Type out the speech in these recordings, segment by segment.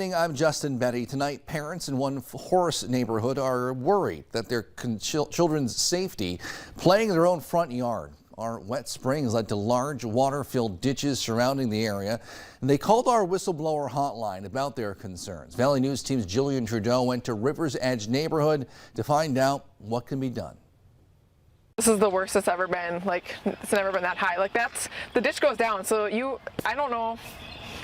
I'm Justin Betty. Tonight, parents in one Horace neighborhood are worried that their children's safety playing in their own front yard. Our wet springs led to large water-filled ditches surrounding the area, and they called our whistleblower hotline about their concerns. Valley News Team's Jillian Trudeau went to River's Edge neighborhood to find out what can be done. This is the worst it's ever been. It's never been that high. The ditch goes down, so I don't know.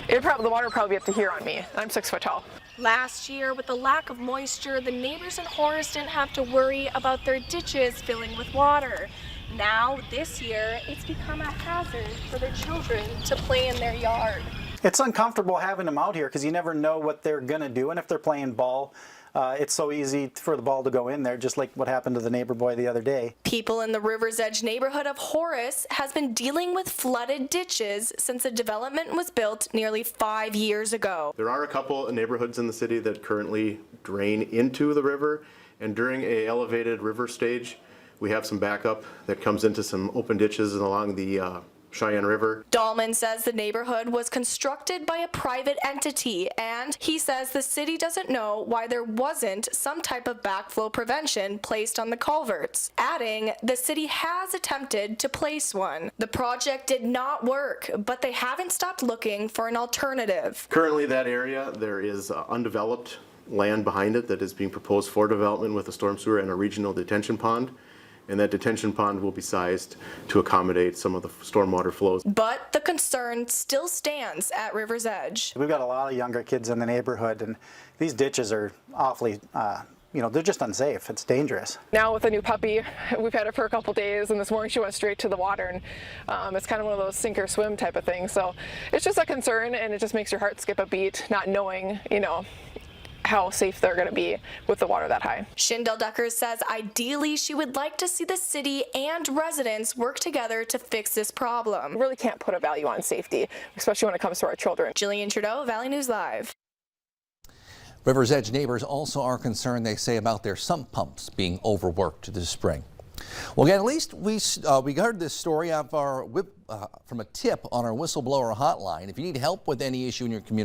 The water would probably be up to here on me. I'm 6 foot tall. Last year, with the lack of moisture, the neighbors in Horace didn't have to worry about their ditches filling with water. Now, this year, it's become a hazard for their children to play in their yard. It's uncomfortable having them out here because you never know what they're going to do. And if they're playing ball, it's so easy for the ball to go in there, just like what happened to the neighbor boy the other day. People in the River's Edge neighborhood of Horace has been dealing with flooded ditches since the development was built nearly 5 years ago. There are a couple of neighborhoods in the city that currently drain into the river, and during a elevated river stage, we have some backup that comes into some open ditches along the Cheyenne River. Dahlman says the neighborhood was constructed by a private entity, and he says the city doesn't know why there wasn't some type of backflow prevention placed on the culverts, adding the city has attempted to place one. The project did not work, but they haven't stopped looking for an alternative. Currently, that area, there is undeveloped land behind it that is being proposed for development with a storm sewer and a regional detention pond. And that detention pond will be sized to accommodate some of the stormwater flows. But the concern still stands at River's Edge. We've got a lot of younger kids in the neighborhood, and these ditches are awfully, they're just unsafe. It's dangerous. Now with a new puppy, we've had her for a couple days, and this morning she went straight to the water, and it's kind of one of those sink or swim type of things. So it's just a concern, and it just makes your heart skip a beat, not knowing, how safe they're going to be with the water that high. Shindell Duckers says ideally she would like to see the city and residents work together to fix this problem. We really can't put a value on safety, especially when it comes to our children. Jillian Trudeau, Valley News Live. River's Edge neighbors also are concerned, they say, about their sump pumps being overworked this spring. Well, again, at least we heard this story from a tip on our whistleblower hotline. If you need help with any issue in your community,